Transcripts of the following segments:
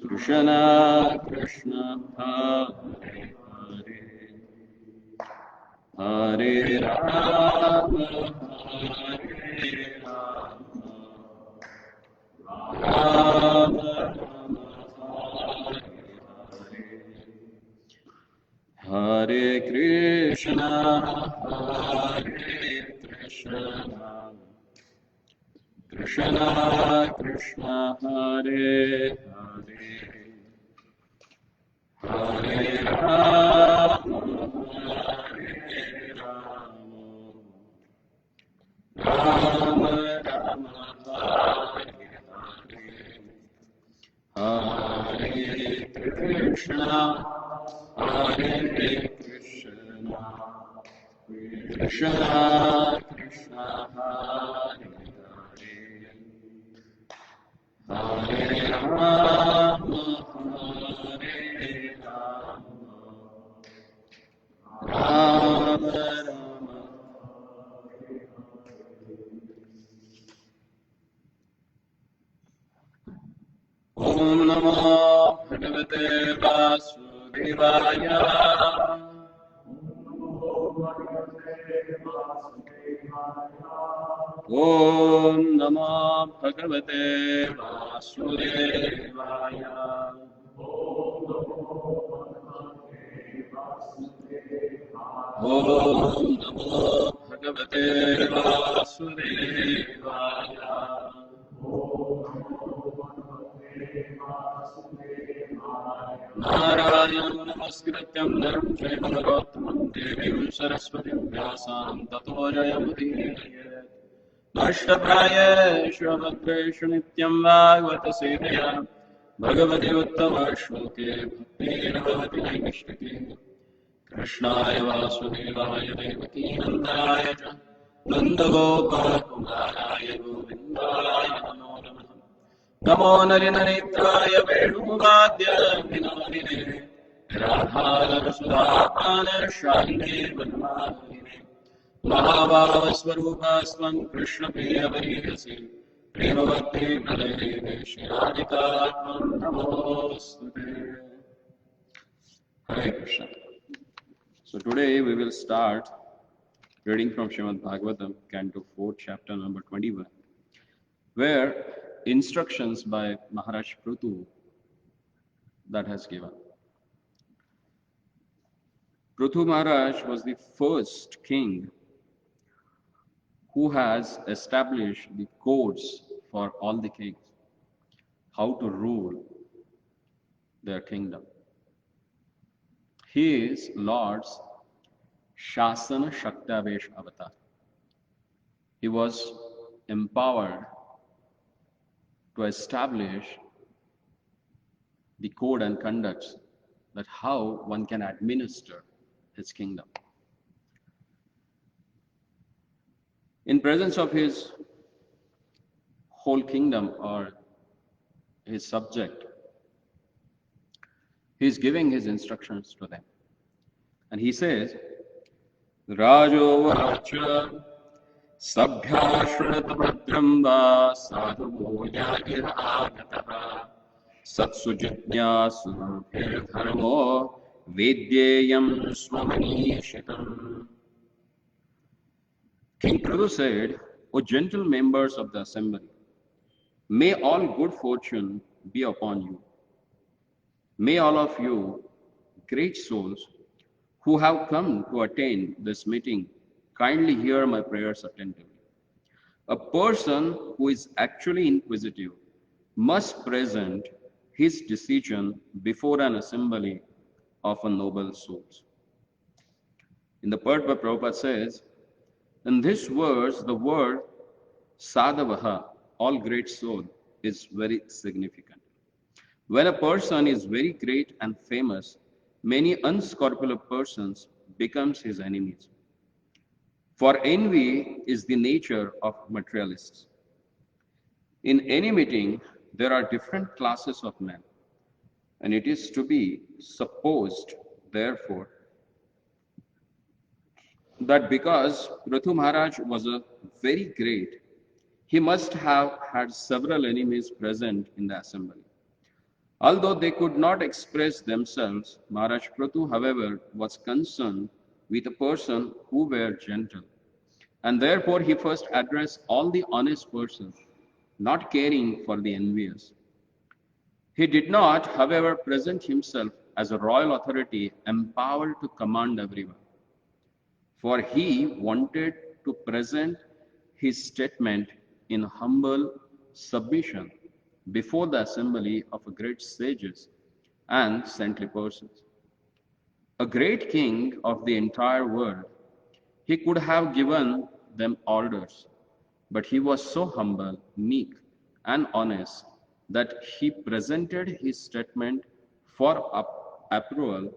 Krishna Krishna Hare Hare, Hare Rama Hare Rama, Rama Rama Hare Hare, Hare Krishna Hare Krishna, Krishna Krishna Hare Hare, Hare Rama Hare Rama, Rama Rama Hare Hare, Hare Krishna Hare Krishna, Krishna Krishna Hare Hare, Hare Rama Hare Rama, Rama Rama. Om Namo Bhagavate Vasudevaya. Om Namo Bhagavate Vasudevaya. Om Namo Bhagavate Vasudevaya. Narayanam namaskrityam naram chaiva narottamam devim saraswatim vyasam tato jayamudiyate. Nashtaprayeshu abhadreshu nityam bhagavata seveya bhagavati uttama shloke bhakti bhavati naimishtake. Krishnaya vasudevaya devaki nandaya cha nandagopalakumaraya govindaya namo namaha. Namo Narinanitraya Veduvadya Vinodine Radha Sudhapana Shahine Vanmahine Mahabhava Swarupaswan Krishna Priya Varihase Prema Bhakti Pradayate Shriadhikatman Namostute. Hare Krishna. So today we will start reading from Srimad Bhagavatam, Canto 4, chapter number 21, where instructions by Maharj Pruthu that has given. Pruthu Maharaj was the first king who has established the codes for all the kings, how to rule their kingdom. He is Lord's Shasana Shaktavesh avatar. He was empowered to establish the code and conducts that how one can administer his kingdom. In presence of his whole kingdom or his subject, he is giving his instructions to them. And he says, Rajo Vacha Sabhya Shrinata Bhadram Va Sadhu Yagir Agataha Satsujityasu Dharmo Vedyayam Swamanishitam. King Pruthu said, O gentle members of the assembly, may all good fortune be upon you. May all of you, great souls, who have come to attend this meeting, kindly hear my prayers attentively. A person who is actually inquisitive must present his decision before an assembly of a noble souls. In the part where Prabhupada says, in this verse, the word sadhavaha, all great soul, is very significant. When a person is very great and famous, many unscrupulous persons becomes his enemies. For envy is the nature of materialists. In any meeting, there are different classes of men, and it is to be supposed, therefore, that because Pruthu Maharaj was a very great, he must have had several enemies present in the assembly. Although they could not express themselves, Maharaj Pruthu, however, was concerned with a person who were gentle. And therefore he first addressed all the honest persons, not caring for the envious. He did not, however, present himself as a royal authority empowered to command everyone, for he wanted to present his statement in humble submission before the assembly of great sages and saintly persons. A great king of the entire world, he could have given them orders, but he was so humble, meek, and honest that he presented his statement for approval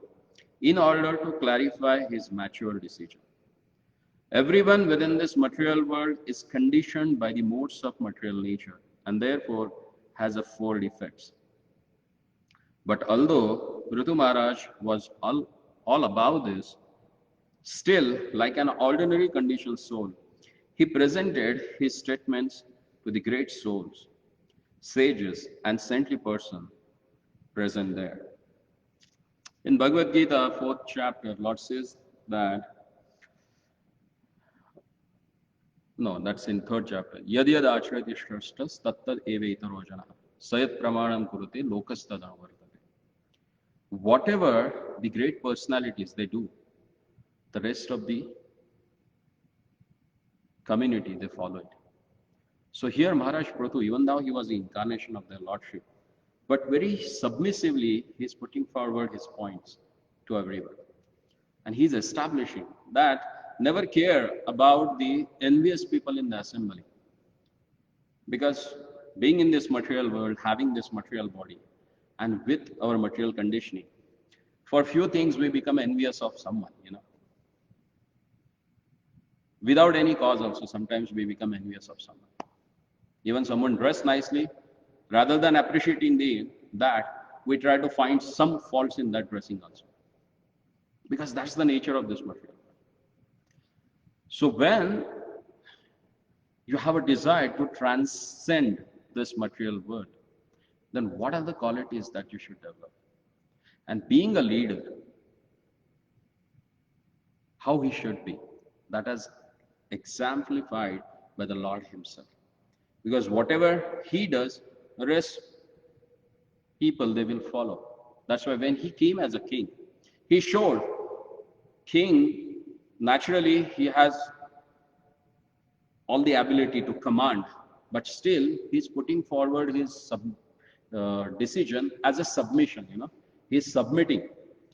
in order to clarify his mature decision. Everyone within this material world is conditioned by the modes of material nature and therefore has a four defects. But although Pruthu Maharaj was all about this, still, like an ordinary conditioned soul, he presented his statements to the great souls, sages, and saintly person present there. In Bhagavad Gita, 4th chapter, Lord says that, no, that's in 3rd chapter, Yad yad achrayati shrashtas tattad evaitaro janah sayat pramanam kurute lokastadam vartate. Whatever the great personalities they do, the rest of the community, they follow it. So here Maharaj Pruthu, even though he was the incarnation of their Lordship, but very submissively he's putting forward his points to everyone. And he's establishing that never care about the envious people in the assembly. Because being in this material world, having this material body, and with our material conditioning, for few things we become envious of someone, Without any cause also, sometimes we become envious of someone. Even someone dressed nicely, rather than appreciating that, we try to find some faults in that dressing also. Because that's the nature of this material. So when you have a desire to transcend this material world, then what are the qualities that you should develop? And being a leader, how he should be, that is exemplified by the Lord himself. Because whatever he does, the rest people they will follow. That's why when he came as a king, he showed king naturally he has all the ability to command, but still he's putting forward his decision as a submission. He's submitting.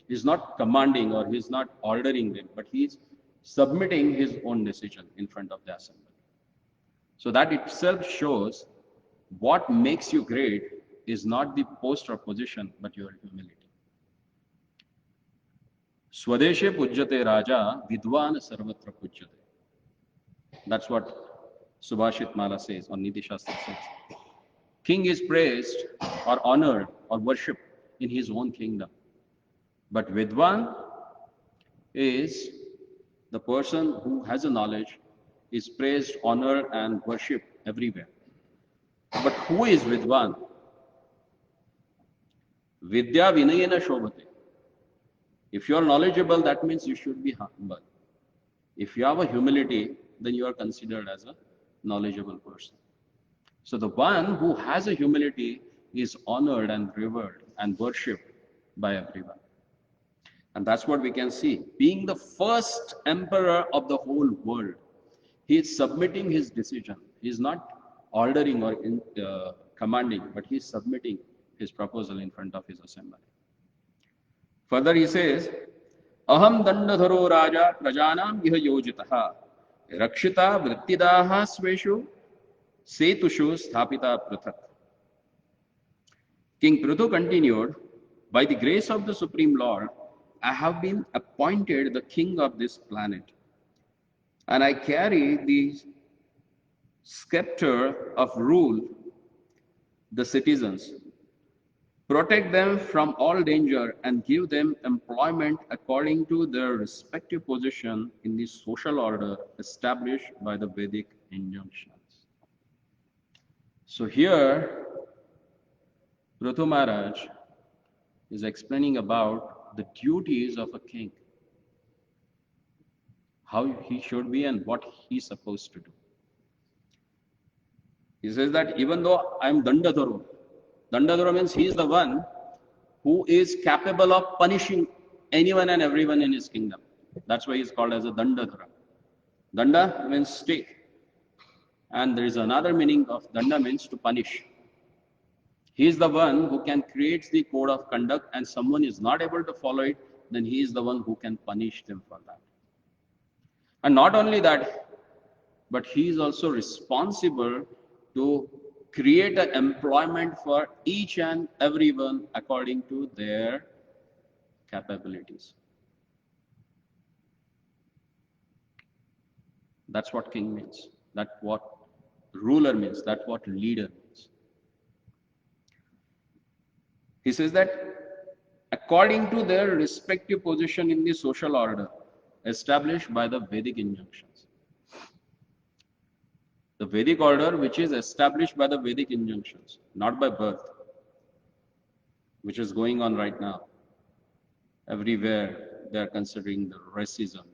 He's not commanding or he's not ordering them, but he's submitting his own decision in front of the assembly. So that itself shows what makes you great is not the post or position, but your humility. Swadeshe pujyate raja, vidwan sarvatra pujyate. That's what Subhashit Mala says, or Niti Shastra says. King is praised or honored or worshipped in his own kingdom. But Vidwan is the person who has a knowledge, is praised, honored, and worshipped everywhere. But who is Vidwan? Vidya Vinayena Shobhate. If you are knowledgeable, that means you should be humble. If you have a humility, then you are considered as a knowledgeable person. So the one who has a humility is honored and revered and worshipped by everyone. And that's what we can see. Being the first emperor of the whole world, he is submitting his decision. He is not ordering or commanding, but he is submitting his proposal in front of his assembly. Further he says, Aham dandadharo raja prajanam iha yojitaha rakshita vrittidaha sveshu setushu sthapita pruthak. King Pruthu continued, by the grace of the Supreme Lord, I have been appointed the king of this planet, and I carry the scepter of rule the citizens, protect them from all danger, and give them employment according to their respective position in the social order established by the Vedic injunctions. So here, Pruthu Maharaj is explaining about the duties of a king, how he should be and what he's supposed to do. He says that even though I'm Dandadharu, Dandadharu means he is the one who is capable of punishing anyone and everyone in his kingdom. That's why he's called as a Dandadhara. Danda means stick. And there is another meaning of Danda means to punish. He is the one who can create the code of conduct, and someone is not able to follow it, then he is the one who can punish them for that. And not only that, but he is also responsible to create an employment for each and everyone according to their capabilities. That's what king means. That's what ruler means. That's what leader means. He says that according to their respective position in the social order established by the Vedic injunctions. The Vedic order which is established by the Vedic injunctions, not by birth, which is going on right now. Everywhere they are considering the racism,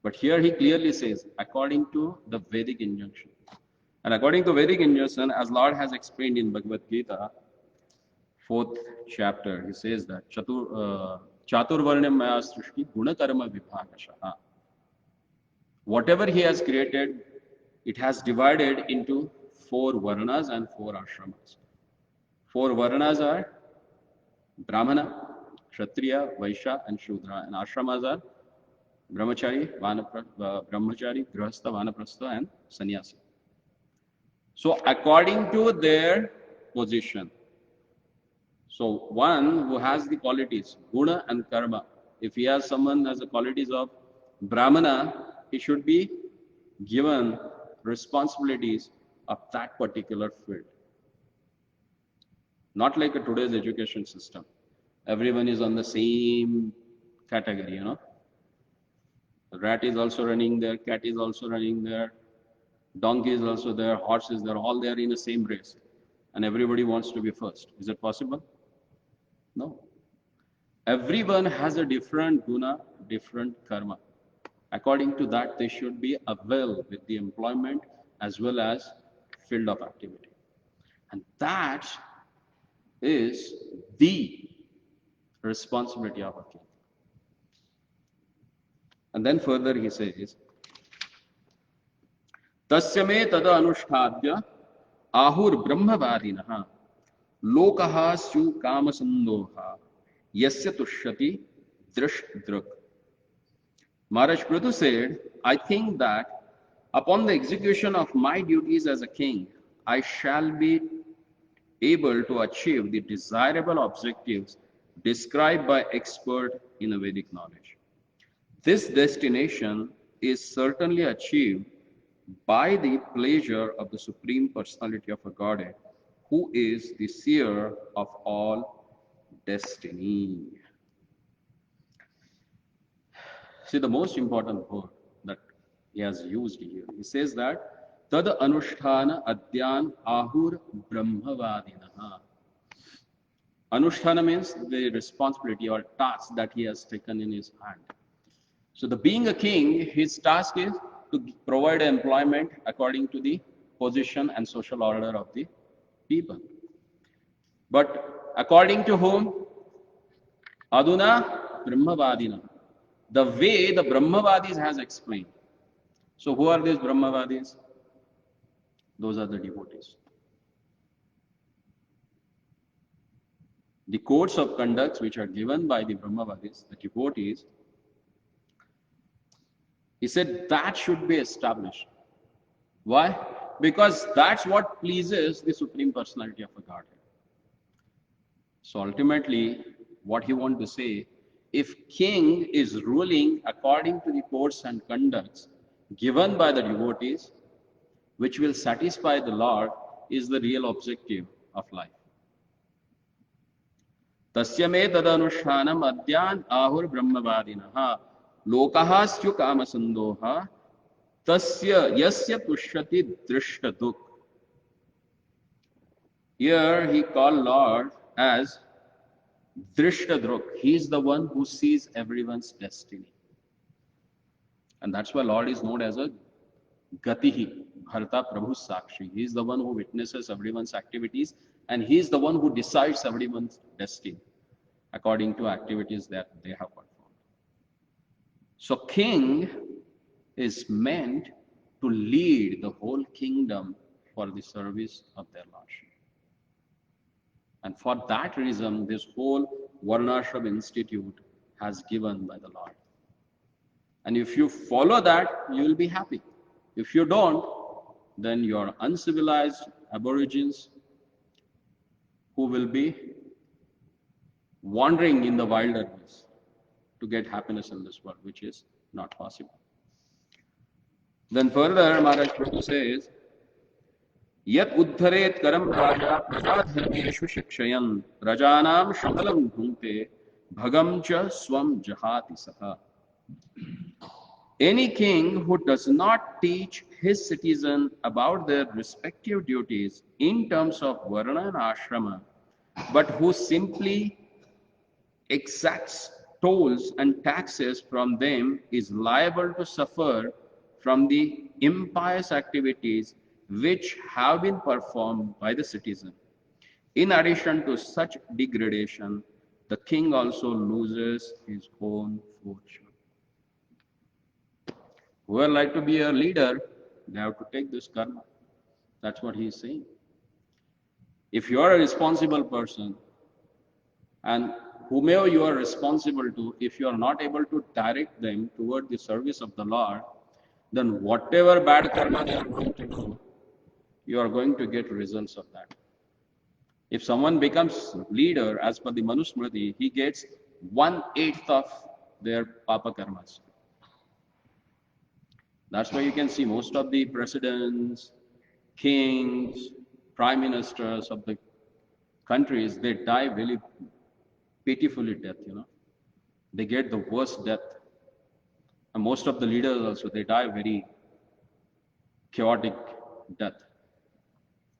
But here he clearly says, according to the Vedic injunction. And according to Vedic injunction, as Lord has explained in Bhagavad Gita, 4th chapter, he says that Chaturvarnyam maya srishti gunakarma vibhagashaha. Whatever he has created, it has divided into 4 varnas and 4 ashramas. 4 varnas are Brahmana, Kshatriya, Vaishya, and Shudra. And ashramas are Brahmachari, Grihastha, Vanaprastha, and Sannyasi. So according to their position, so one who has the qualities, guna and karma, if he has someone has the qualities of Brahmana, he should be given responsibilities of that particular field. Not like a today's education system. Everyone is on the same category, The rat is also running there, cat is also running there, donkey is also there, horse is there, all there in the same race. And everybody wants to be first. Is it possible? No. Everyone has a different guna, different karma. According to that, they should be well with the employment as well as field of activity. And that is the responsibility of a king. And then further he says, Tasya me tada anushtadya ahur brahmavadinaha lokaha syu kamasandoha yasya tushyati drishdruk. Maharaj Pruthu said, I think that upon the execution of my duties as a king, I shall be able to achieve the desirable objectives described by expert in the Vedic knowledge. This destination is certainly achieved by the pleasure of the Supreme Personality of a Godhead, who is the seer of all destiny. See, the most important word that he has used here, he says that Tad Anusthana Adyan Ahur Brahmavadinaha. Anusthana means the responsibility or task that he has taken in his hand. So, the being a king, his task is to provide employment according to the position and social order of the people. But according to whom? Aduna Brahmavadina. The way the Brahmavadis has explained. So who are these Brahmavadis? Those are the devotees. The codes of conducts which are given by the Brahmavadis, the devotees, he said that should be established. Why? Because that's what pleases the Supreme Personality of a Godhead. So ultimately, what he wants to say, if king is ruling according to the codes and conducts given by the devotees, which will satisfy the Lord, is the real objective of life. Tasya me tadanushhanam adyan ahur brahmavadinaha lokaha syu kamasandoha tasya yasya tushyati drishtaduk. Here he called Lord as Drishtadruk, he is the one who sees everyone's destiny. And that's why Lord is known as a Gatihi, Bharta Prabhu Sakshi. He is the one who witnesses everyone's activities and he is the one who decides everyone's destiny according to activities that they have performed. So king is meant to lead the whole kingdom for the service of their lordship. And for that reason, this whole Varnashram Institute has given by the Lord. And if you follow that, you will be happy. If you don't, then you are uncivilized aborigines who will be wandering in the wilderness to get happiness in this world, which is not possible. Then further, Maharaj Pruthu says, Yat uddharet karam raja pradharmeshu shikshayan rajanam shakalam bhunte bhagam cha swam jahati saha. Any king who does not teach his citizen about their respective duties in terms of varna and ashrama, but who simply exacts tolls and taxes from them is liable to suffer from the impious activities which have been performed by the citizen. In addition to such degradation, the king also loses his own fortune. Whoever like to be a leader, they have to take this karma. That's what he is saying. If you are a responsible person, and whomever you are responsible to, if you are not able to direct them toward the service of the Lord, then whatever bad karma they are going to do, you are going to get results of that. If someone becomes leader, as per the Manusmriti, he gets 1/8 of their papa karmas. That's why you can see most of the presidents, kings, prime ministers of the countries, they die very pitifully death, They get the worst death. And most of the leaders also, they die very chaotic death.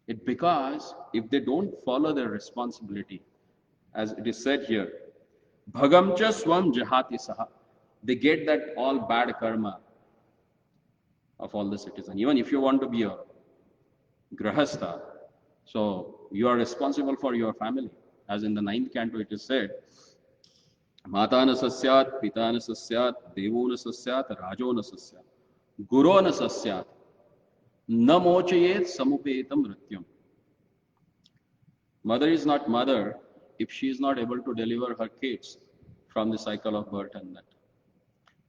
It's because if they don't follow their responsibility, as it is said here, Bhagamcha swam jahati saha, they get that all bad karma of all the citizens. Even if you want to be a grahastha, so you are responsible for your family. As in the 9th canto it is said, Mata na sasyat, pita na sasyat, devo na sasyat, rajo na sasyat, guru na sasyat, na mochayet samupetam mrityam. Mother is not mother if she is not able to deliver her kids from the cycle of birth and death.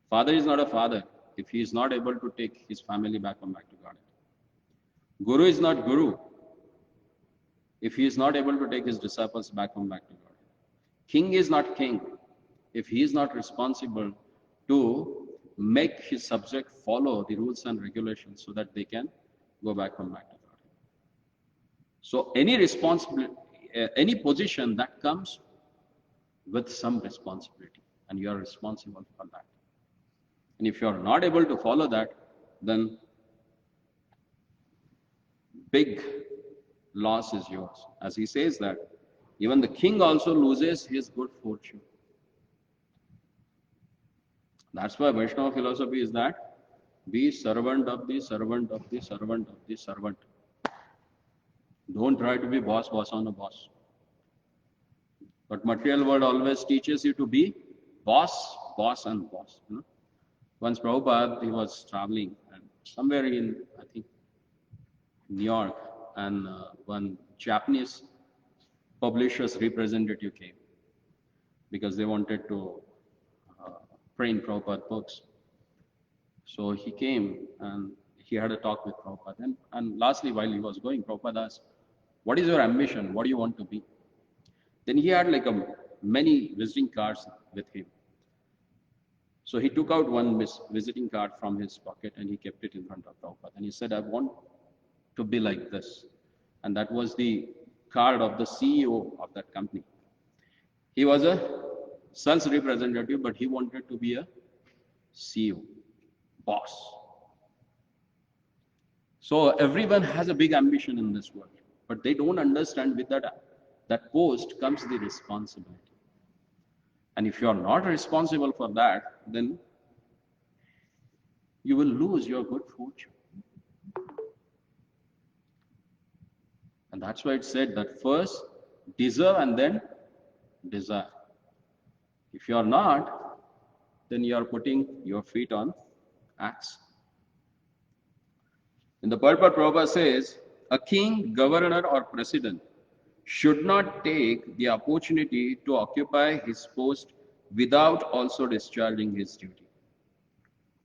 Father is not a father if he is not able to take his family back to God. Guru is not guru if he is not able to take his disciples back to God. King is not king if he is not responsible to make his subject follow the rules and regulations so that they can go back to God. So any position that comes with some responsibility, and you are responsible for that. And if you are not able to follow that, then big loss is yours. As he says that, even the king also loses his good fortune. That's why Vaishnava philosophy is that, be servant of the servant of the servant of the servant. Don't try to be boss on a boss. But material world always teaches you to be boss and boss. Once Prabhupada, he was traveling and somewhere in, I think, New York, and one Japanese publisher's representative came because they wanted to print Prabhupada books. So he came and he had a talk with Prabhupada. And lastly, while he was going, Prabhupada asked, what is your ambition? What do you want to be? Then he had like many visiting cards with him. So he took out one visiting card from his pocket and he kept it in front of Prabhupada. And he said, I want to be like this. And that was the card of the CEO of that company. He was a sales representative, but he wanted to be a CEO, boss. So everyone has a big ambition in this world, but they don't understand with that post comes the responsibility. And if you are not responsible for that, then you will lose your good fortune. And that's why it said that first deserve and then desire. If you are not, then you are putting your feet on axe. In the purport, Prabhupada says, a king, governor, or president should not take the opportunity to occupy his post without also discharging his duty.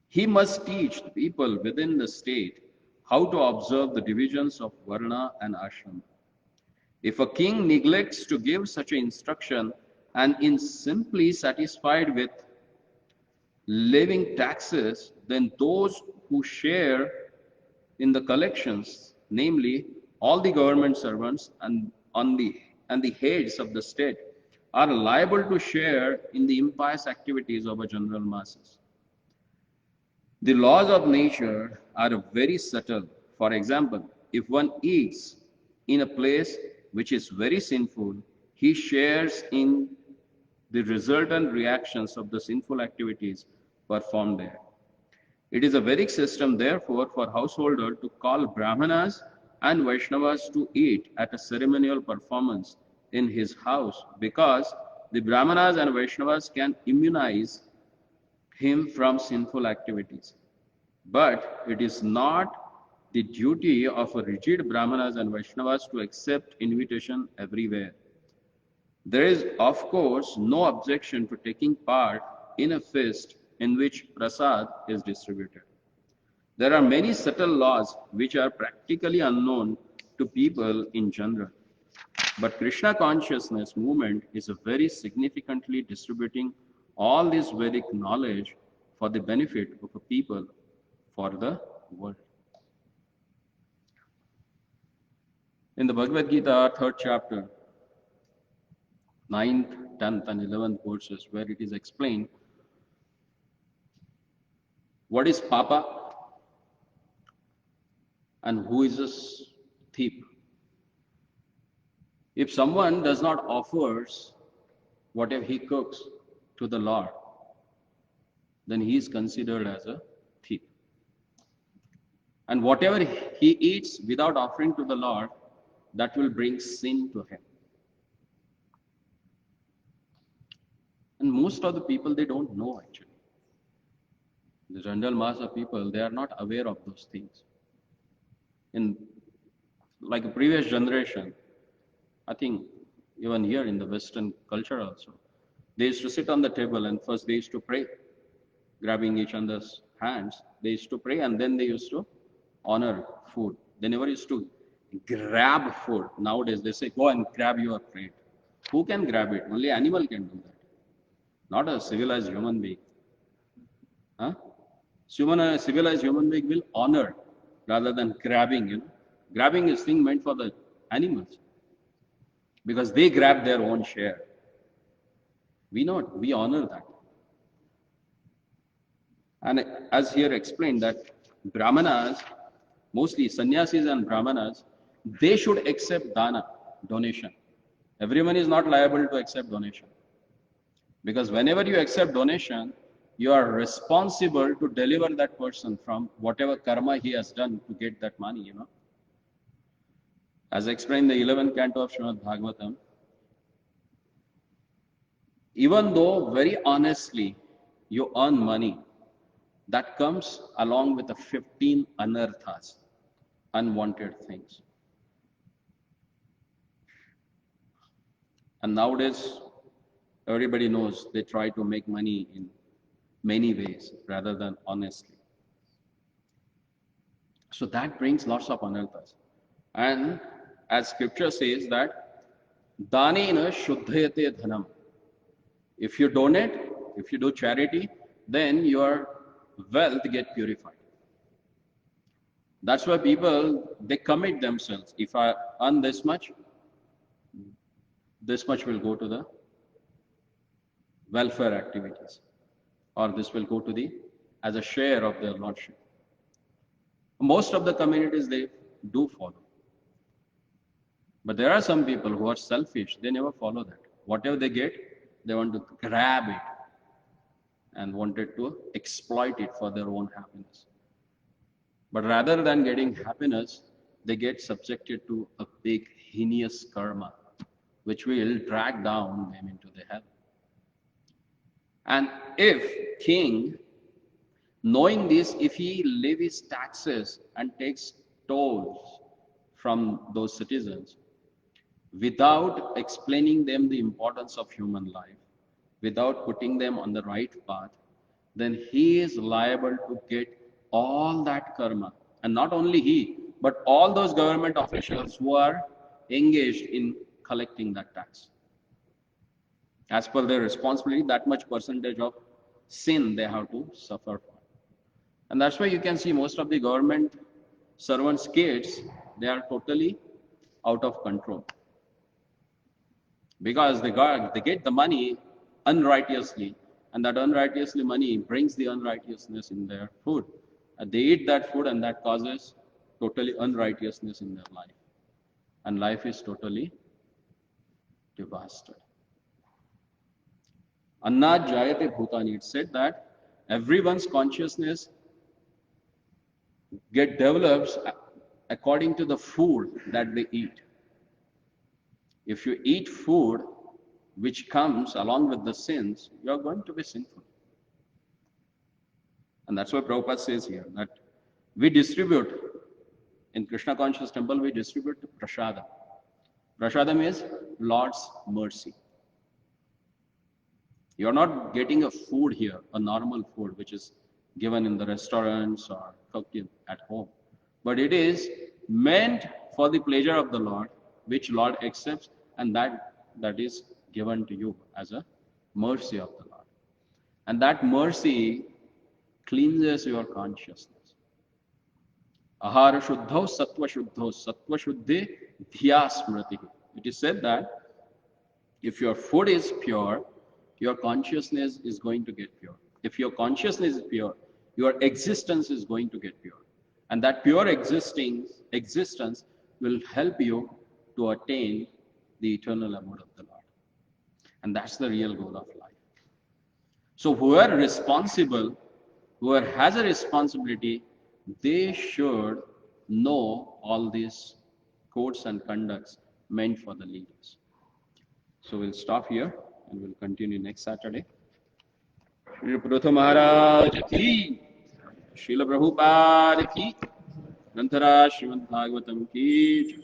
He must teach the people within the state how to observe the divisions of Varna and Ashram. If a king neglects to give such an instruction and is simply satisfied with levying taxes, then those who share in the collections, namely all the government servants and the heads of the state, are liable to share in the impious activities of a general masses. The laws of nature are very subtle. For example, if one eats in a place which is very sinful, he shares in the resultant reactions of the sinful activities performed there. It is a Vedic system, therefore, for householder to call Brahmanas and Vaishnavas to eat at a ceremonial performance in his house, because the Brahmanas and Vaishnavas can immunize him from sinful activities. But it is not the duty of a rigid Brahmanas and Vaishnavas to accept invitation everywhere. There is, of course, no objection to taking part in a feast in which prasad is distributed. There are many subtle laws which are practically unknown to people in general. But Krishna consciousness movement is very significantly distributing all this Vedic knowledge for the benefit of a people for the world. In the Bhagavad Gita, 3rd chapter, 9th, 10th, and 11th verses, where it is explained what is Papa and who is a thief. If someone does not offers whatever he cooks to the Lord, then he is considered as a thief. And whatever he eats without offering to the Lord, that will bring sin to him. And most of the people, they don't know actually. The general mass of people, they are not aware of those things. In like a previous generation, I think even here in the Western culture also, they used to sit on the table and first they used to pray, grabbing each other's hands. They used to pray and then they used to honor food. They never used to grab food. Nowadays they say, go and grab your plate. Who can grab it? Only animal can do that. Not a civilized human being. Huh? A civilized human being will honor rather than grabbing. Grabbing is thing meant for the animals because they grab their own share. We honor that. And as here explained that Brahmanas, mostly sannyasis and Brahmanas, they should accept dana, donation. Everyone is not liable to accept donation. Because whenever you accept donation, you are responsible to deliver that person from whatever karma he has done to get that money. As explained in the 11th canto of Srimad Bhagavatam, even though very honestly you earn money, that comes along with the 15 anarthas, unwanted things. And nowadays, everybody knows they try to make money in many ways rather than honestly. So that brings lots of anarthas. And as scripture says that, danena shuddhayate dhanam. If you donate, if you do charity, then your wealth get purified. That's why people, they commit themselves. If I earn this much will go to the welfare activities, or this will go to the as a share of their lordship. Most of the communities, they do follow. But there are some people who are selfish, they never follow that. Whatever they get, They want to grab it and wanted to exploit it for their own happiness. But rather than getting happiness, they get subjected to a big heinous karma, which will drag down them into the hell. And if king, knowing this, if he levies taxes and takes tolls from those citizens, without explaining them the importance of human life, without putting them on the right path, then he is liable to get all that karma. And not only he, but all those government officials who are engaged in collecting that tax. As per their responsibility, that much percentage of sin they have to suffer for. And that's why you can see most of the government servants' kids, they are totally out of control. Because they get the money unrighteously, and that unrighteously money brings the unrighteousness in their food. They eat that food, and that causes totally unrighteousness in their life. And life is totally devastated. Annat jayate bhutani. It said that everyone's consciousness get develops according to the food that they eat. If you eat food which comes along with the sins, you are going to be sinful. And that's why Prabhupada says here that we distribute, in Krishna conscious temple, we distribute prasadam. Prasadam is Lord's mercy. You are not getting a food here, a normal food, which is given in the restaurants or cooked at home. But it is meant for the pleasure of the Lord, which Lord accepts, and that is given to you as a mercy of the Lord. And that mercy cleanses your consciousness. Ahara shuddho sattva shuddhe dhya smriti. It is said that if your food is pure, your consciousness is going to get pure. If your consciousness is pure, your existence is going to get pure. And that pure existence will help you to attain the eternal abode of the Lord. And that's the real goal of life. So whoever responsible, whoever has a responsibility, they should know all these codes and conducts meant for the leaders. So we'll stop here and we'll continue next Saturday. Pruthu Maharj ki, Srila Prabhupada ki, Grantharaj Srimad Bhagavatam ki.